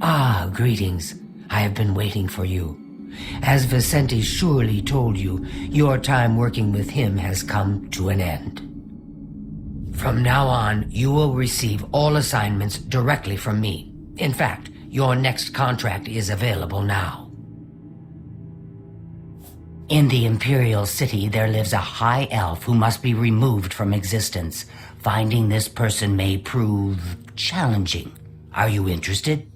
Ah, greetings. I have been waiting for you. As Vicente surely told you, your time working with him has come to an end. From now on, you will receive all assignments directly from me. In fact, your next contract is available now. In the Imperial City, there lives a high elf who must be removed from existence. Finding this person may prove challenging. Are you interested?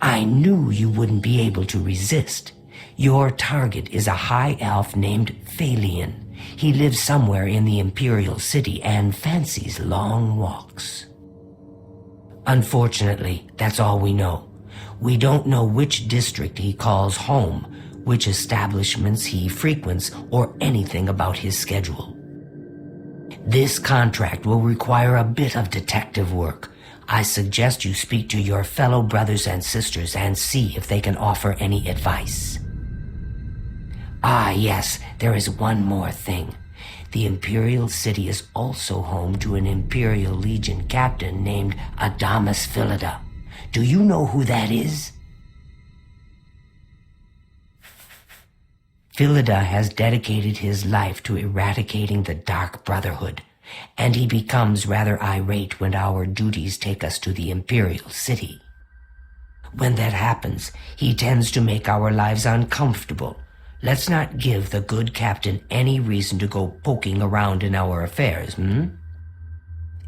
I knew you wouldn't be able to resist. Your target is a high elf named Phalion. He lives somewhere in the Imperial City and fancies long walks. Unfortunately, that's all we know. We don't know which district he calls home, which establishments he frequents, or anything about his schedule. This contract will require a bit of detective work. I suggest you speak to your fellow brothers and sisters and see if they can offer any advice. Ah, yes, there is one more thing. The Imperial City is also home to an Imperial Legion captain named Adamus Philida. Do you know who that is? Philida has dedicated his life to eradicating the Dark Brotherhood, and he becomes rather irate when our duties take us to the Imperial City. When that happens, he tends to make our lives uncomfortable. Let's not give the good captain any reason to go poking around in our affairs,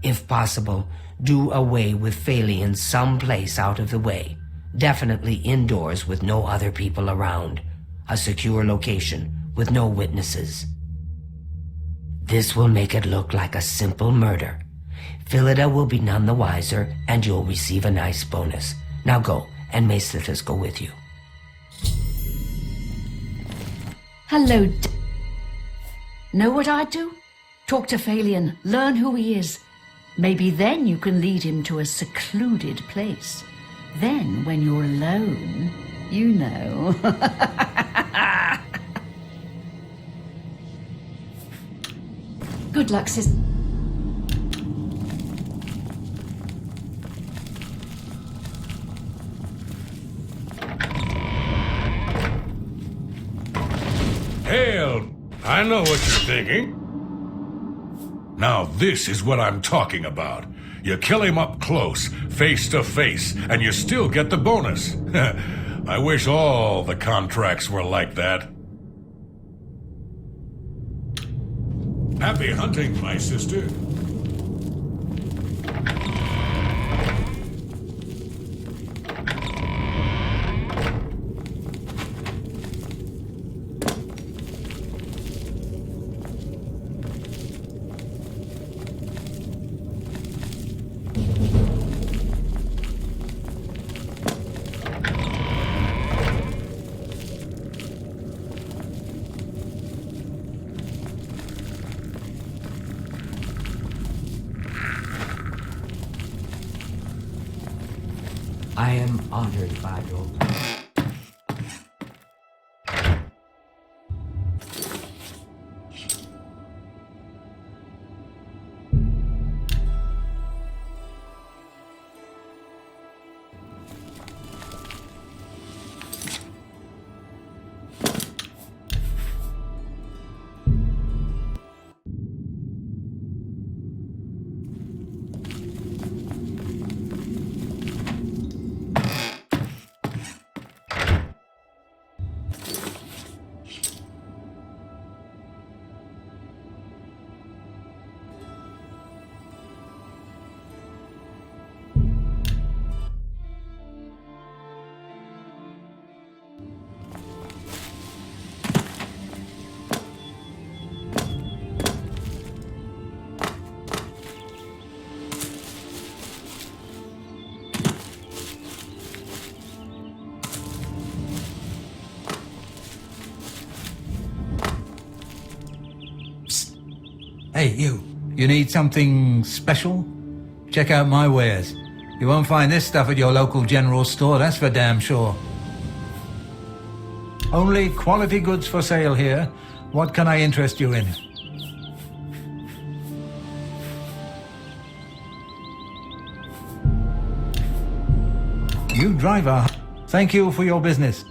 If possible, do away with Phalion someplace out of the way. Definitely indoors with no other people around. A secure location with no witnesses. This will make it look like a simple murder. Philida will be none the wiser, and you'll receive a nice bonus. Now go, and may Sithis go with you. Hello, Know what I'd do? Talk to Phalion, learn who he is. Maybe then you can lead him to a secluded place. Then, when you're alone, you know. Good luck, sis. Hail! I know what you're thinking. Now this is what I'm talking about. You kill him up close, face to face, and you still get the bonus. I wish all the contracts were like that. Happy hunting, my sister. I am honored by your... Hey, you. You need something special? Check out my wares. You won't find this stuff at your local general store, that's for damn sure. Only quality goods for sale here. What can I interest you in? You driver. Thank you for your business.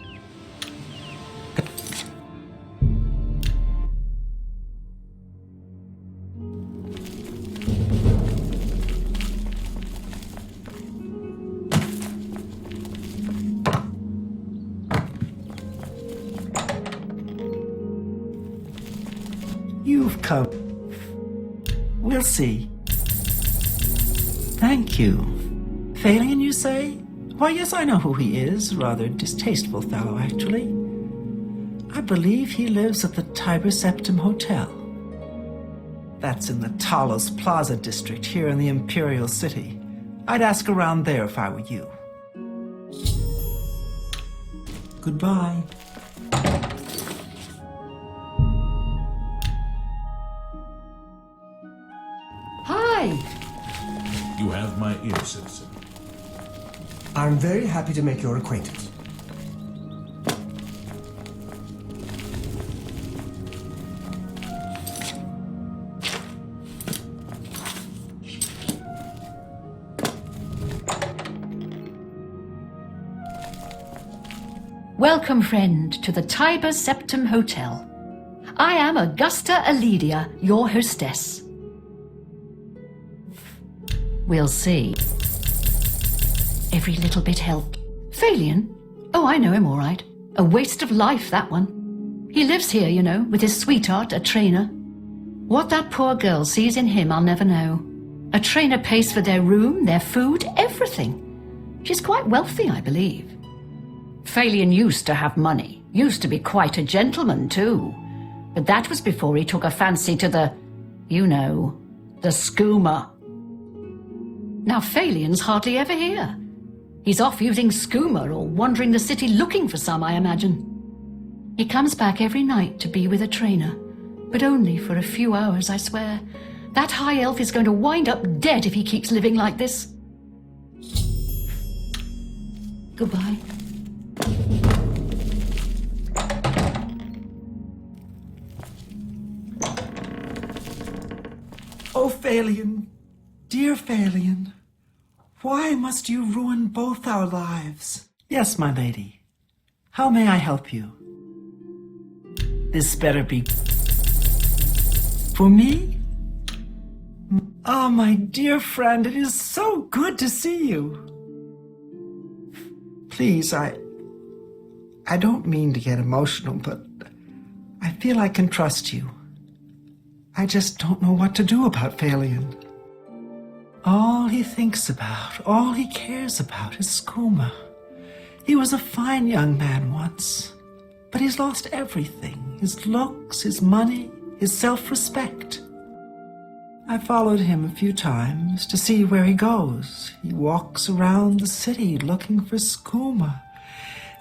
You've come. We'll see. Thank you. Phalion, you say? Why, yes, I know who he is. Rather distasteful fellow, actually. I believe he lives at the Tiber Septim Hotel. That's in the Talos Plaza district here in the Imperial City. I'd ask around there if I were you. Goodbye. Hi! You have my ear, citizen. I'm very happy to make your acquaintance. Welcome, friend, to the Tiber Septim Hotel. I am Augusta Aledia, your hostess. We'll see. Every little bit helped. Phalion? Oh, I know him all right. A waste of life, that one. He lives here, you know, with his sweetheart, a trainer. What that poor girl sees in him, I'll never know. A trainer pays for their room, their food, everything. She's quite wealthy, I believe. Phalion used to have money. Used to be quite a gentleman, too. But that was before he took a fancy to the, you know, the skooma. Now Phalion's hardly ever here. He's off using skooma or wandering the city looking for some, I imagine. He comes back every night to be with a trainer, but only for a few hours, I swear. That high elf is going to wind up dead if he keeps living like this. Goodbye. Oh, Phalion, dear Phalion, why must you ruin both our lives? Yes, my lady. How may I help you? This better be for me? Ah, my dear friend, it is so good to see you. Please, I don't mean to get emotional, but I feel I can trust you. I just don't know what to do about Phalion. All he thinks about, all he cares about is skooma. He was a fine young man once, but he's lost everything. His looks, his money, his self-respect. I followed him a few times to see where he goes. He walks around the city looking for skooma.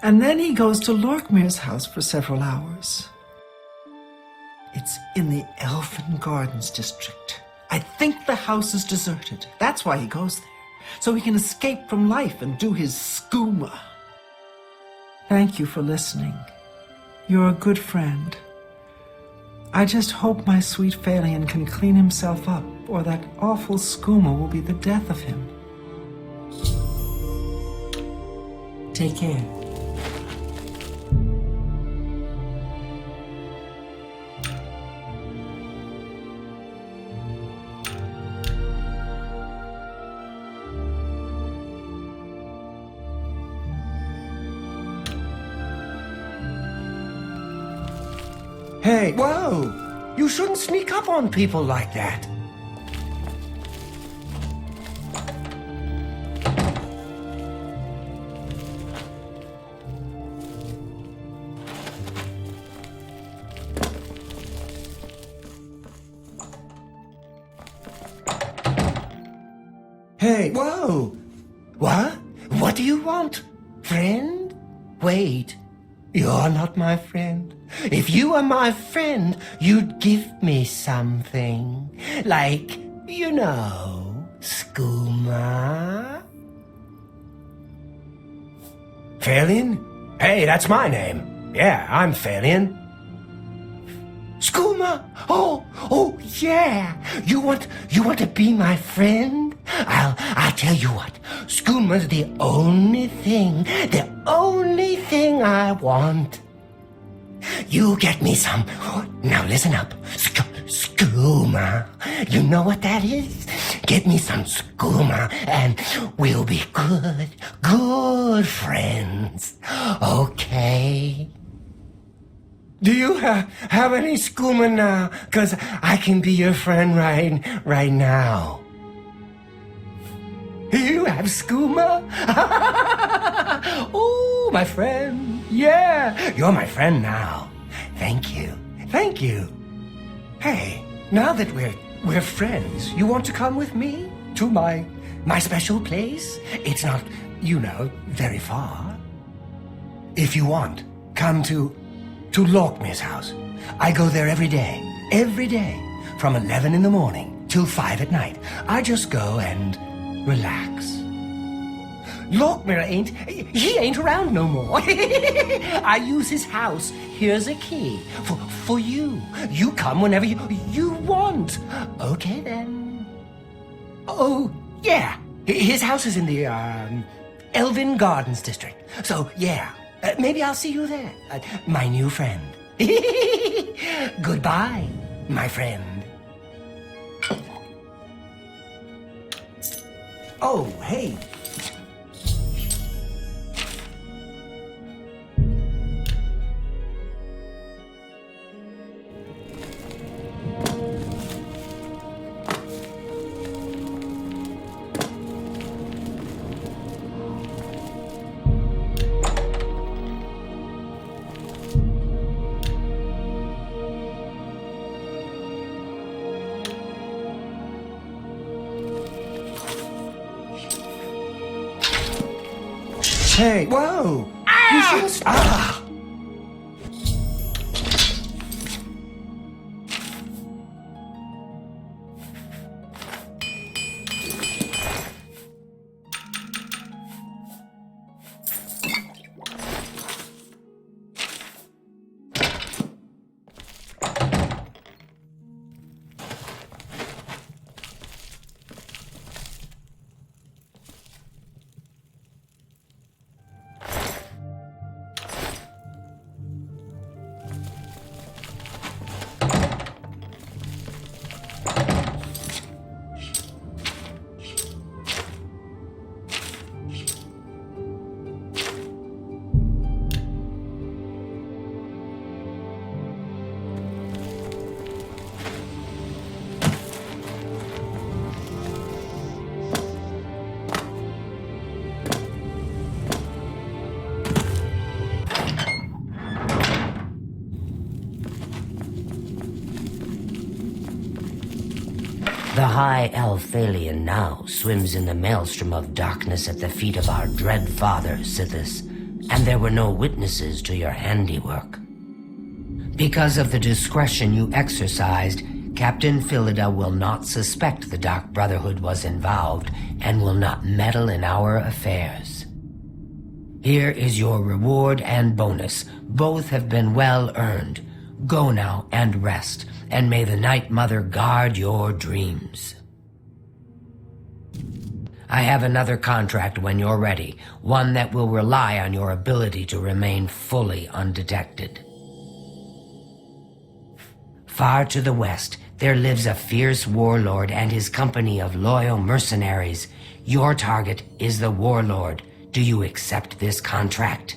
And then he goes to Lorkmir's house for several hours. It's in the Elfin Gardens district. I think the house is deserted. That's why he goes there, so he can escape from life and do his skooma. Thank you for listening. You're a good friend. I just hope my sweet Phalion can clean himself up, or that awful skooma will be the death of him. Take care. Hey, whoa! You shouldn't sneak up on people like that. Hey, whoa! What? What do you want? Friend? Wait. You're not my friend. If you were my friend, you'd give me something. Like, you know, skooma. Phalion? Hey, that's my name. Yeah, I'm Phalion. Skooma? Oh, yeah. You want to be my friend? I'll tell you what, skoomers the only thing I want. You get me some. Now listen up. Skooma. You know what that is? Get me some skooma and we'll be good friends. Okay? Do you have any skooma now? 'Cause I can be your friend right now. You have skooma? Oh, my friend. Yeah, you're my friend now. Thank you. Thank you. Hey, now that we're friends, you want to come with me to my special place? It's not, very far. If you want, come to Lokmir's house. I go there every day, from 11 in the morning till 5 at night. I just go and relax. Lokmir ain't around no more. I use his house. Here's a key for you. You come whenever you want. Okay then. Oh, yeah. His house is in the Elven Gardens district. So, yeah. Maybe I'll see you there. My new friend. Goodbye, my friend. Oh, hey. Hey, whoa! Ah! You just... Ah! The high elf Phalian now swims in the maelstrom of darkness at the feet of our dread father, Sithis, and there were no witnesses to your handiwork. Because of the discretion you exercised, Captain Philida will not suspect the Dark Brotherhood was involved and will not meddle in our affairs. Here is your reward and bonus. Both have been well earned. Go now and rest, and may the Night Mother guard your dreams. I have another contract when you're ready, one that will rely on your ability to remain fully undetected. Far to the west, there lives a fierce warlord and his company of loyal mercenaries. Your target is the warlord. Do you accept this contract?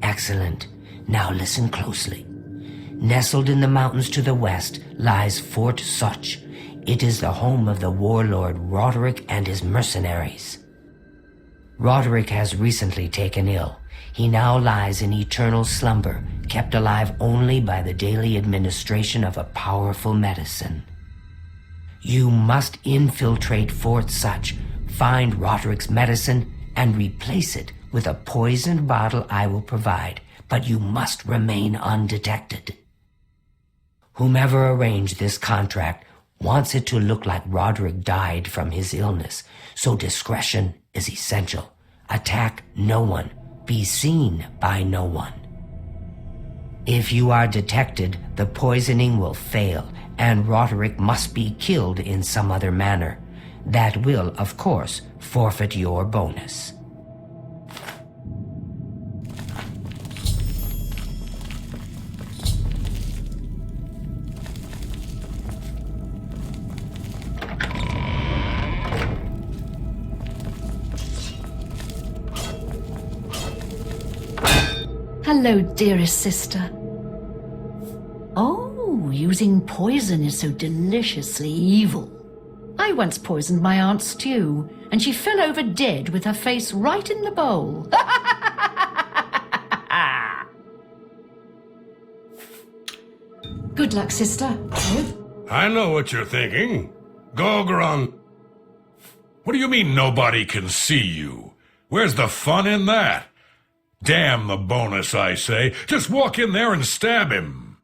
Excellent. Now listen closely. Nestled in the mountains to the west lies Fort Such. It is the home of the warlord Roderick and his mercenaries. Roderick has recently taken ill. He now lies in eternal slumber, kept alive only by the daily administration of a powerful medicine. You must infiltrate Fort Such, find Roderick's medicine, and replace it with a poisoned bottle I will provide, but you must remain undetected. Whomever arranged this contract wants it to look like Roderick died from his illness, so discretion is essential. Attack no one. Be seen by no one. If you are detected, the poisoning will fail, and Roderick must be killed in some other manner. That will, of course, forfeit your bonus. Hello, dearest sister. Oh, using poison is so deliciously evil. I once poisoned my aunt's stew, and she fell over dead with her face right in the bowl. Good luck, sister. I know what you're thinking. Gogrun. What do you mean nobody can see you? Where's the fun in that? Damn the bonus, I say. Just walk in there and stab him.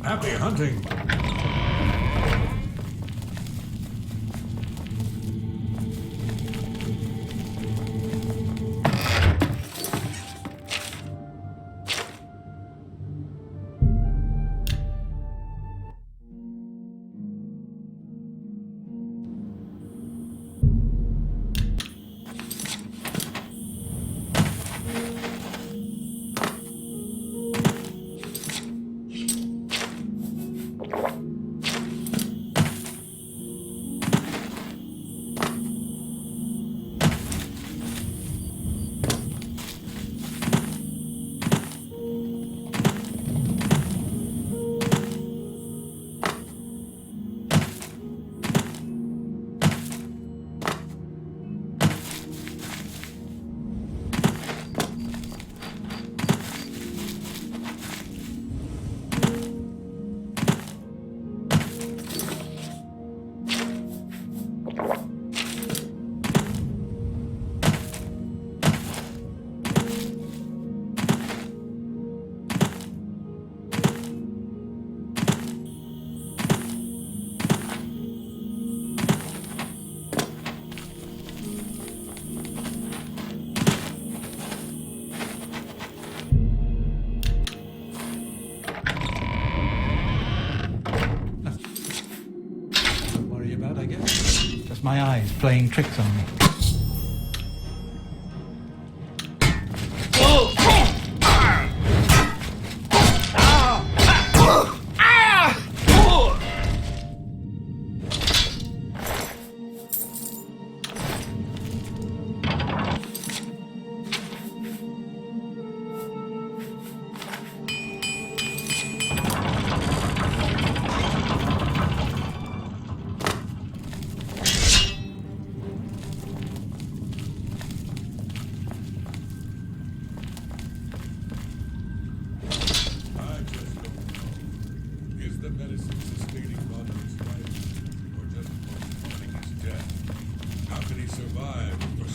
Happy hunting. My eyes playing tricks on me.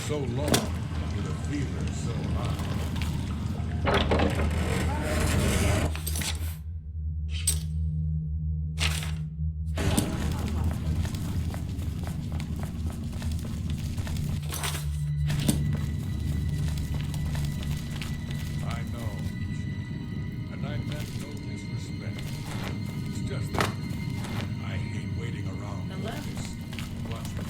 So long with a fever so high. I know, and I meant no disrespect. It's just that I hate waiting around like this. Watch me.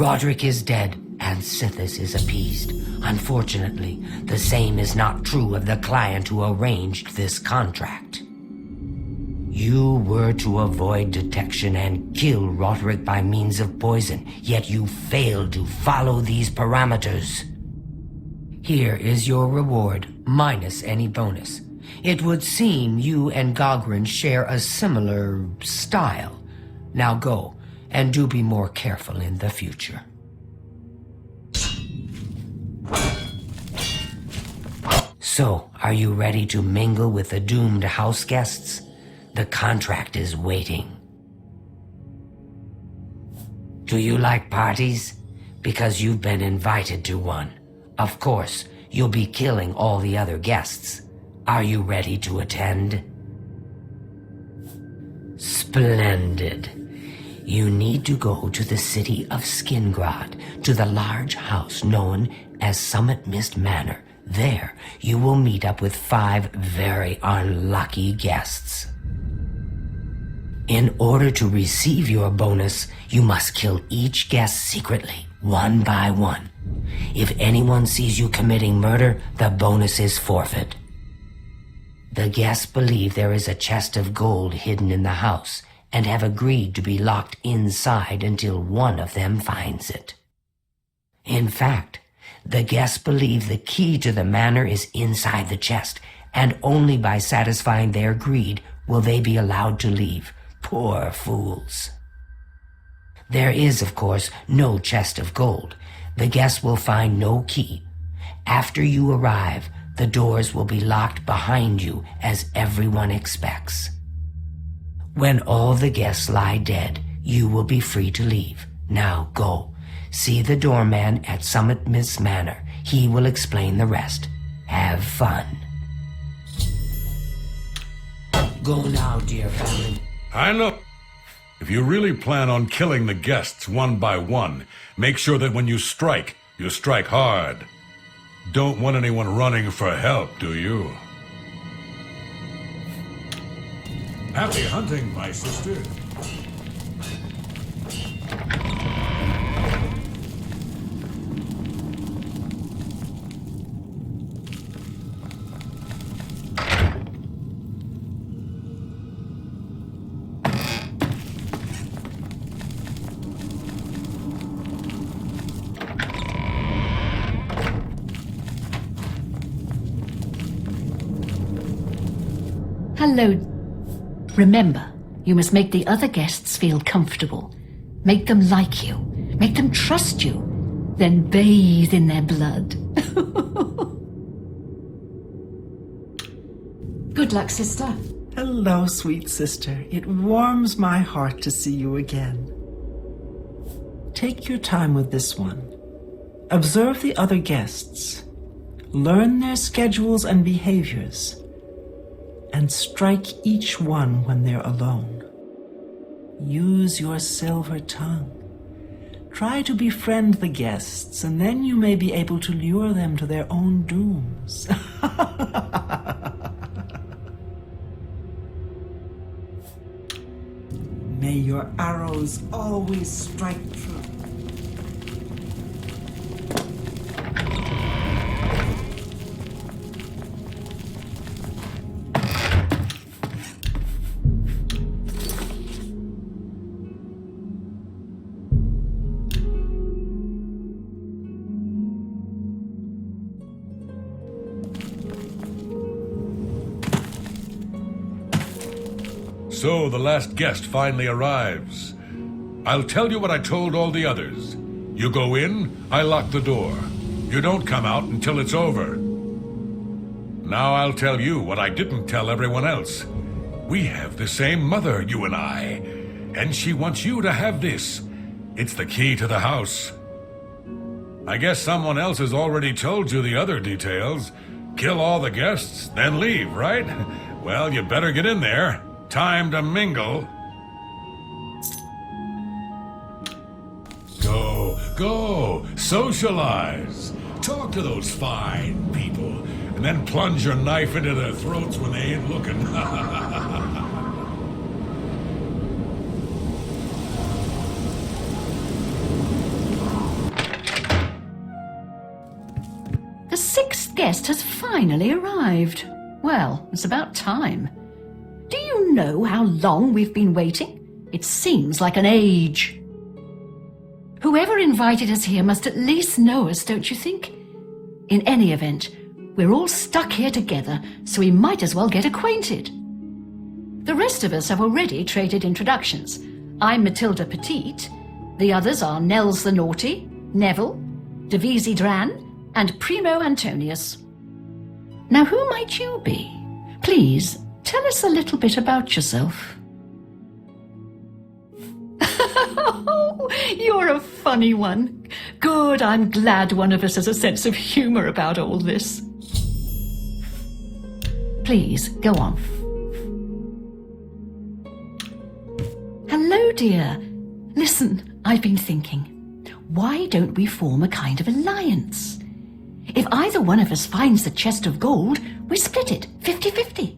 Roderick is dead, and Sithis is appeased. Unfortunately, the same is not true of the client who arranged this contract. You were to avoid detection and kill Roderick by means of poison, yet you failed to follow these parameters. Here is your reward, minus any bonus. It would seem you and Gogrin share a similar style. Now go, and do be more careful in the future. So, are you ready to mingle with the doomed house guests? The contract is waiting. Do you like parties? Because you've been invited to one. Of course, you'll be killing all the other guests. Are you ready to attend? Splendid. You need to go to the city of Skingrad, to the large house known as Summit Mist Manor. There, you will meet up with 5 very unlucky guests. In order to receive your bonus, you must kill each guest secretly, one by one. If anyone sees you committing murder, the bonus is forfeit. The guests believe there is a chest of gold hidden in the house, and have agreed to be locked inside until one of them finds it. In fact, the guests believe the key to the manor is inside the chest, and only by satisfying their greed will they be allowed to leave. Poor fools. There is, of course, no chest of gold. The guests will find no key. After you arrive, the doors will be locked behind you, as everyone expects. When all the guests lie dead, you will be free to leave. Now go. See the doorman at Summit Mist Manor. He will explain the rest. Have fun. Go now, dear family. I know. If you really plan on killing the guests one by one, make sure that when you strike hard. Don't want anyone running for help, do you? Happy hunting, my sister. Hello. Remember, you must make the other guests feel comfortable. Make them like you. Make them trust you. Then bathe in their blood. Good luck, sister. Hello, sweet sister. It warms my heart to see you again. Take your time with this one. Observe the other guests. Learn their schedules and behaviors. And strike each one when they're alone. Use your silver tongue. Try to befriend the guests, and then you may be able to lure them to their own dooms. May your arrows always strike true. So the last guest finally arrives. I'll tell you what I told all the others. You go in, I lock the door. You don't come out until it's over. Now I'll tell you what I didn't tell everyone else. We have the same mother, you and I. And she wants you to have this. It's the key to the house. I guess someone else has already told you the other details. Kill all the guests, then leave, right? Well, you better get in there. Time to mingle. Go, socialize. Talk to those fine people, and then plunge your knife into their throats when they ain't looking. chest has finally arrived. Well, it's about time. Do you know how long we've been waiting? It seems like an age. Whoever invited us here must at least know us, don't you think? In any event, we're all stuck here together, so we might as well get acquainted. The rest of us have already traded introductions. I'm Matilda Petite. The others are Nels the Naughty, Neville, Devisi Dran, and Primo Antonius. Now, who might you be? Please, tell us a little bit about yourself. You're a funny one. Good, I'm glad one of us has a sense of humor about all this. Please, go on. Hello, dear. Listen, I've been thinking. Why don't we form a kind of alliance? If either one of us finds the chest of gold, we split it 50-50.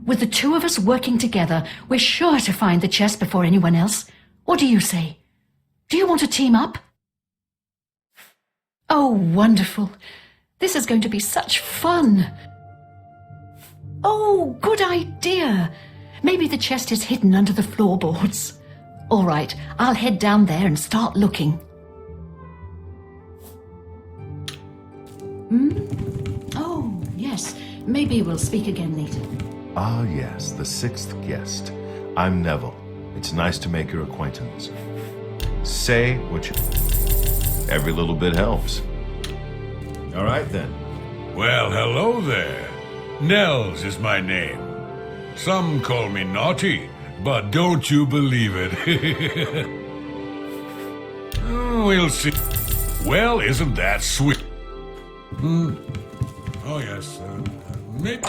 With the two of us working together, we're sure to find the chest before anyone else. What do you say? Do you want to team up? Oh, wonderful. This is going to be such fun. Oh, good idea. Maybe the chest is hidden under the floorboards. All right, I'll head down there and start looking. Oh, yes. Maybe we'll speak again later. Ah, yes, the sixth guest. I'm Neville. It's nice to make your acquaintance. Say what you... Every little bit helps. All right, then. Well, hello there. Nels is my name. Some call me naughty, but don't you believe it. We'll see. Well, isn't that sweet? Oh, yes. Maybe...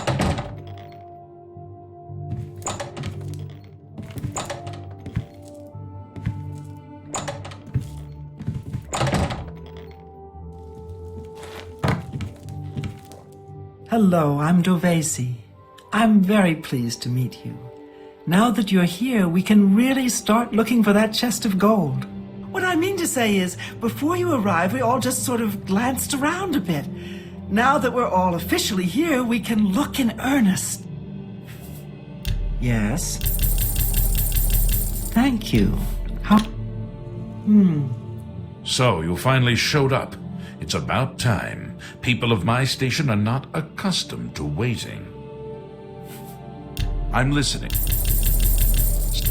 Hello, I'm Dovesi. I'm very pleased to meet you. Now that you're here, we can really start looking for that chest of gold. What I mean to say is, before you arrived, we all just sort of glanced around a bit. Now that we're all officially here, we can look in earnest. Yes? Thank you. How... So, you finally showed up. It's about time. People of my station are not accustomed to waiting. I'm listening.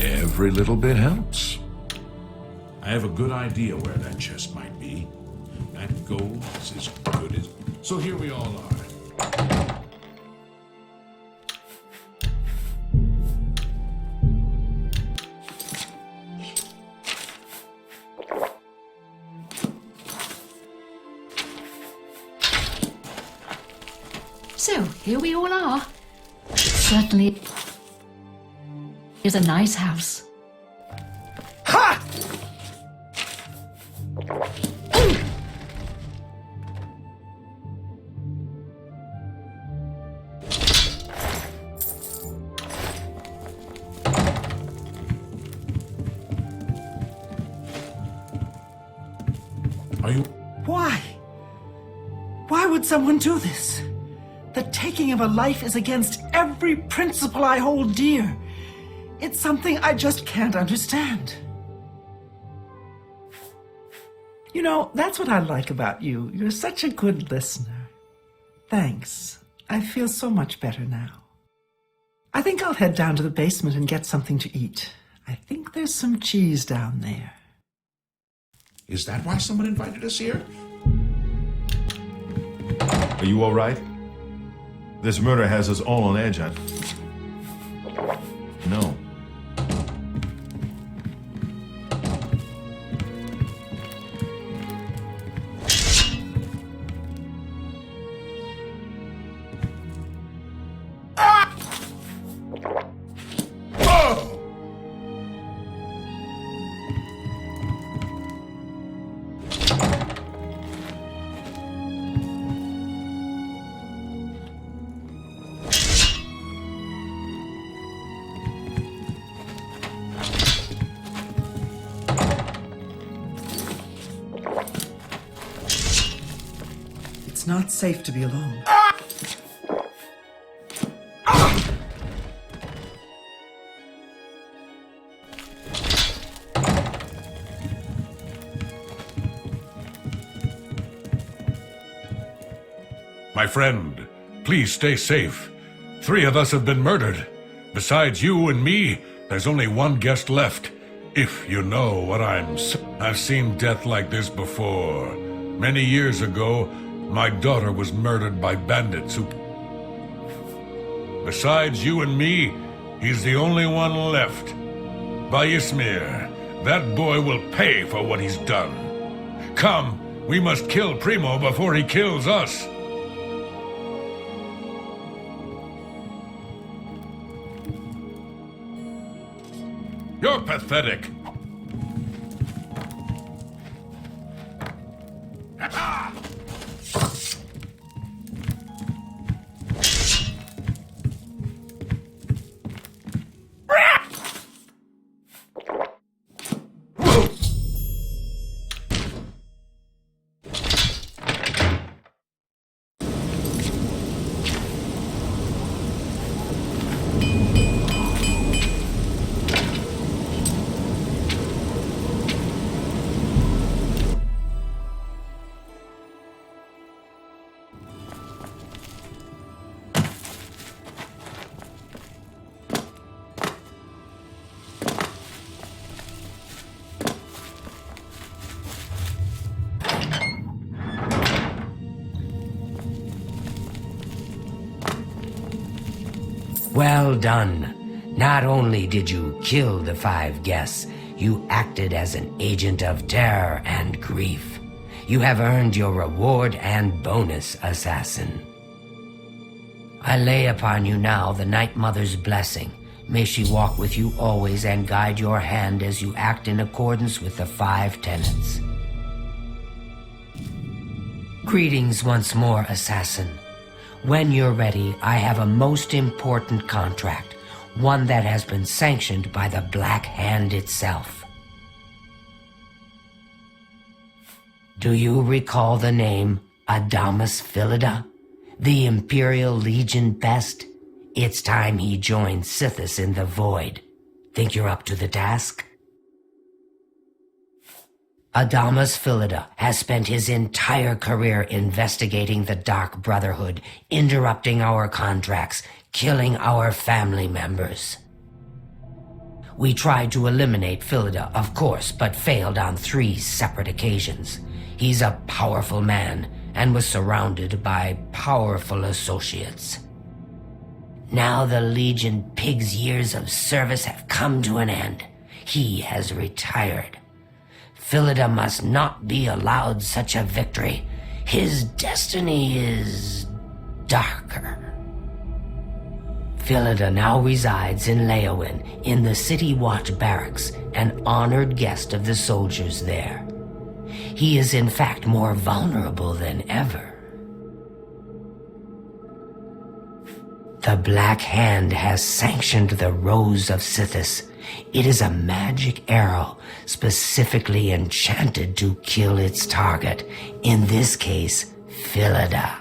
Every little bit helps. I have a good idea where that chest might be. That gold is as good as... So here we all are. So, here we all are. It certainly is a nice house. Ha! Are you... Why? Why would someone do this? The taking of a life is against every principle I hold dear. It's something I just can't understand. You know, that's what I like about you. You're such a good listener. Thanks. I feel so much better now. I think I'll head down to the basement and get something to eat. I think there's some cheese down there. Is that why someone invited us here? Are you all right? This murder has us all on edge. No. safe to be alone. My friend, please stay safe. 3 of us have been murdered. Besides you and me, there's only one guest left. If you know what I've seen death like this before. Many years ago, my daughter was murdered by bandits who... Besides you and me, he's the only one left. Bayismir, that boy will pay for what he's done. Come, we must kill Primo before he kills us. You're pathetic. Well done. Not only did you kill the 5 guests, you acted as an agent of terror and grief. You have earned your reward and bonus, assassin. I lay upon you now the Night Mother's blessing. May she walk with you always and guide your hand as you act in accordance with the 5 tenets. Greetings once more, assassin. When you're ready, I have a most important contract, one that has been sanctioned by the Black Hand itself. Do you recall the name Adamus Philida, the Imperial Legion best? It's time he joined Sithis in the Void. Think you're up to the task? Adamus Philida has spent his entire career investigating the Dark Brotherhood, interrupting our contracts, killing our family members. We tried to eliminate Philida, of course, but failed on 3 separate occasions. He's a powerful man and was surrounded by powerful associates. Now the Legion Pig's years of service have come to an end. He has retired. Philida must not be allowed such a victory. His destiny is darker. Philida now resides in Leowin, in the City Watch Barracks, an honored guest of the soldiers there. He is in fact more vulnerable than ever. The Black Hand has sanctioned the Rose of Sithis. It is a magic arrow specifically enchanted to kill its target, in this case, Philida.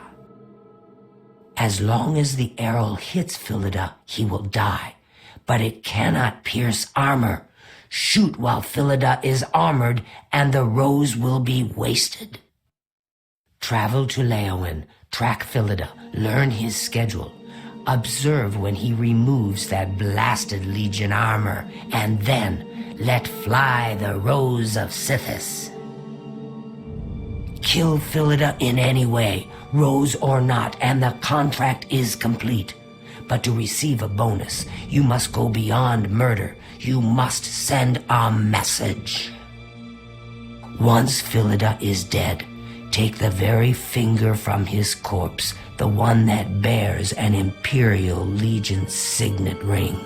As long as the arrow hits Philida, he will die, but it cannot pierce armor. Shoot while Philida is armored, and the rose will be wasted. Travel to Leowin, track Philida, learn his schedule. Observe when he removes that blasted Legion armor, and then let fly the Rose of Sithis. Kill Philida in any way, Rose or not, and the contract is complete. But to receive a bonus, you must go beyond murder. You must send a message. Once Philida is dead, take the very finger from his corpse, the one that bears an Imperial Legion signet ring.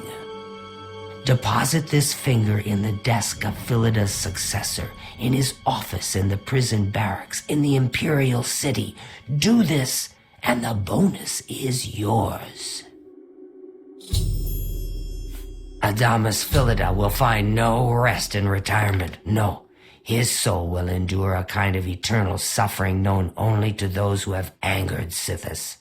Deposit this finger in the desk of Philida's successor, in his office in the prison barracks, in the Imperial City. Do this, and the bonus is yours. Adamus Philida will find no rest in retirement. No, His soul will endure a kind of eternal suffering known only to those who have angered Sithis.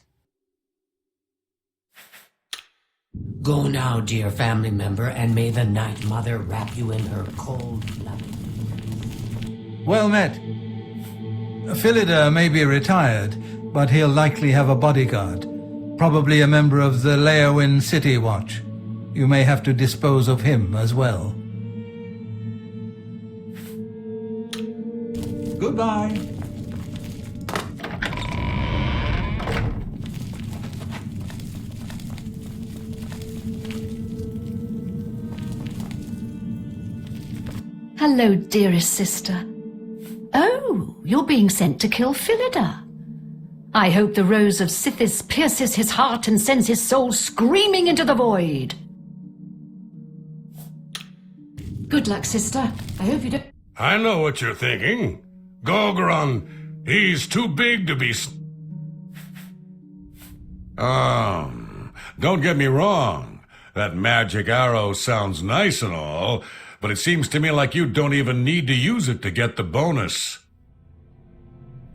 Go now, dear family member, and may the Night Mother wrap you in her cold, loving... Well met. Philida may be retired, but he'll likely have a bodyguard. Probably a member of the Leowin City Watch. You may have to dispose of him as well. Goodbye. Hello, dearest sister. Oh, you're being sent to kill Philida. I hope the rose of Sithis pierces his heart and sends his soul screaming into the void. Good luck, sister. I hope you don't... I know what you're thinking. Gogron, he's too big to be... Don't get me wrong. That magic arrow sounds nice and all, but it seems to me like you don't even need to use it to get the bonus.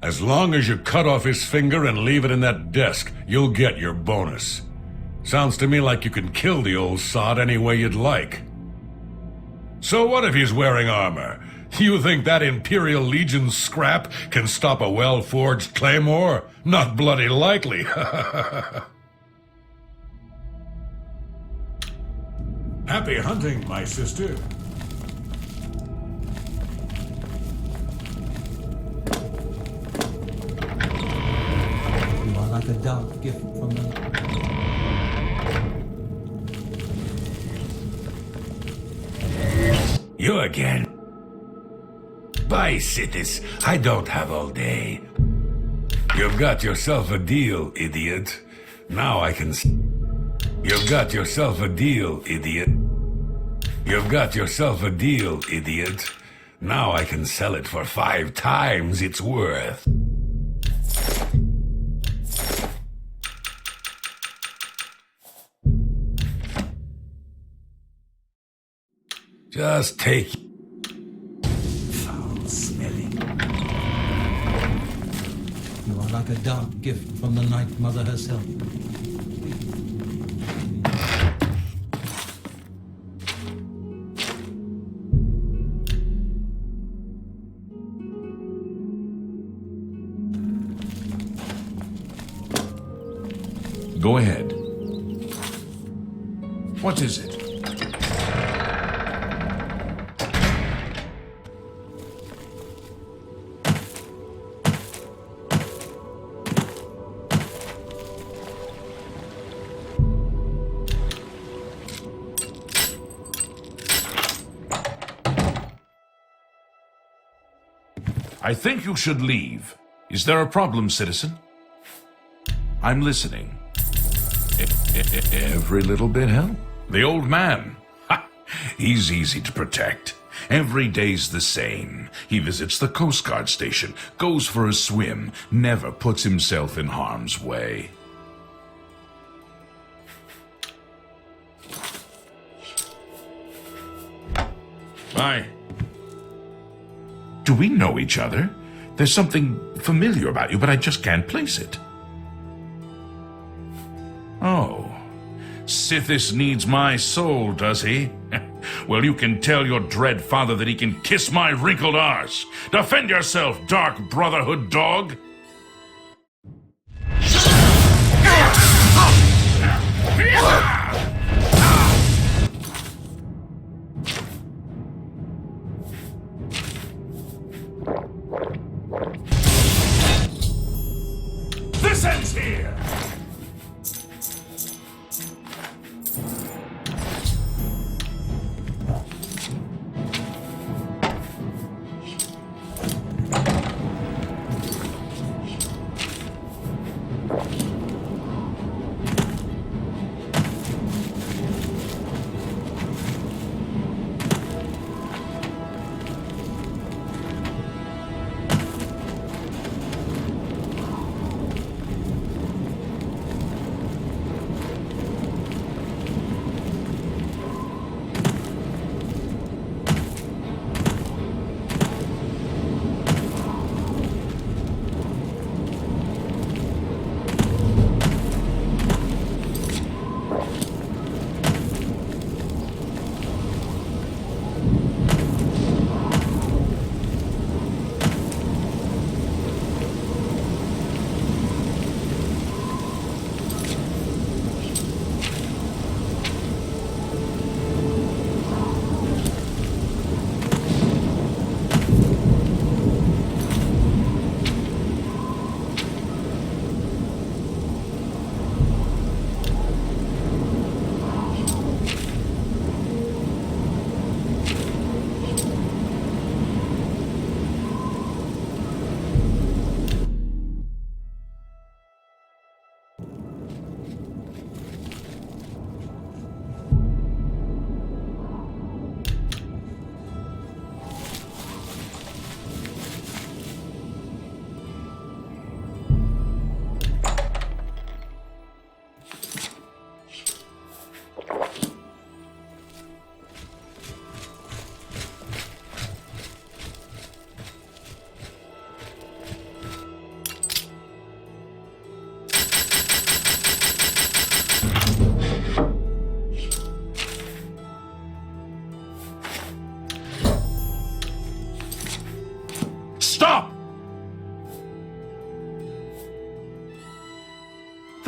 As long as you cut off his finger and leave it in that desk, you'll get your bonus. Sounds to me like you can kill the old sod any way you'd like. So what if he's wearing armor? You think that Imperial Legion scrap can stop a well-forged claymore? Not bloody likely. Happy hunting, my sister. You are like a dark gift from the... You again? Bye, Sithis. I don't have all day. You've got yourself a deal, idiot. Now I can... You've got yourself a deal, idiot. You've got yourself a deal, idiot. Now I can sell it for 5 times its worth. Just take... Foul-smelling. You are like a dark gift from the Night Mother herself. Go ahead. What is it? I think you should leave. Is there a problem, citizen? I'm listening. Every little bit helps. The old man. Ha! He's easy to protect. Every day's the same. He visits the Coast Guard station, goes for a swim, never puts himself in harm's way. Bye. Do we know each other? There's something familiar about you, but I just can't place it. Oh. Sithis needs my soul, does he? Well, you can tell your dread father that he can kiss my wrinkled arse. Defend yourself, Dark Brotherhood dog! This ends here!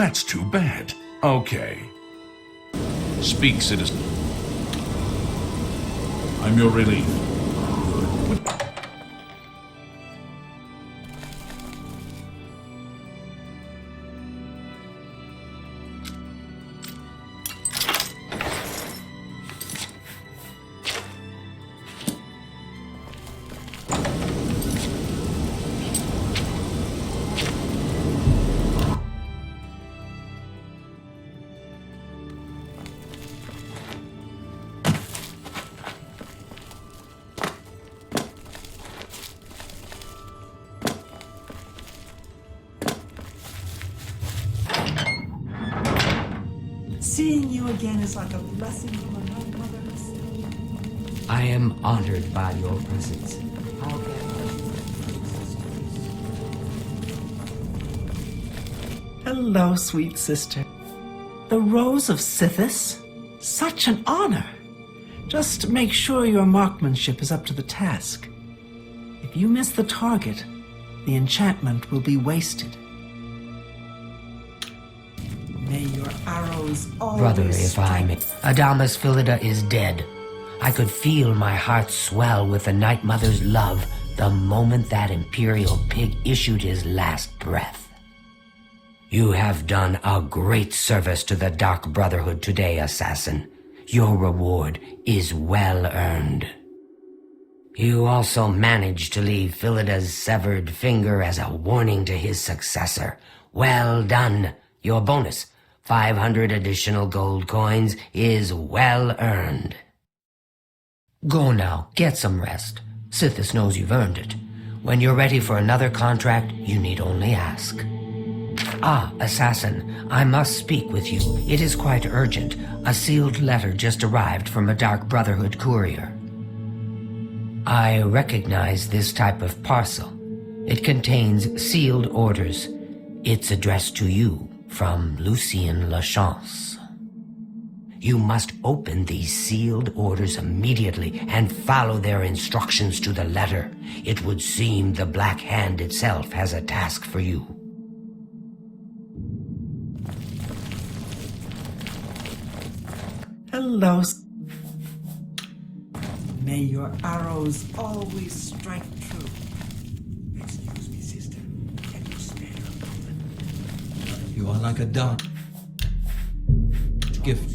That's too bad. Okay. Speak, citizen. I'm your relief. Seeing you again is like a blessing from another mother herself. I am honored by your presence. How can Hello, sweet sister. The Rose of Sithis? Such an honor. Just make sure your marksmanship is up to the task. If you miss the target, the enchantment will be wasted. May your arrows always Brother, if I may. strike. Adamas Philida is dead. I could feel my heart swell with the Night Mother's love the moment that Imperial pig issued his last breath. You have done a great service to the Dark Brotherhood today, Assassin. Your reward is well earned. You also managed to leave Philida's severed finger as a warning to his successor. Well done. Your bonus, 500 additional gold coins, is well earned. Go now, get some rest. Sithis knows you've earned it. When you're ready for another contract, you need only ask. Ah, Assassin, I must speak with you. It is quite urgent. A sealed letter just arrived from a Dark Brotherhood courier. I recognize this type of parcel. It contains sealed orders. It's addressed to you from Lucien Lachance. You must open these sealed orders immediately and follow their instructions to the letter. It would seem the Black Hand itself has a task for you. Hello. May your arrows always strike true. Excuse me, sister. Can you spare a moment? You are like a dark gift.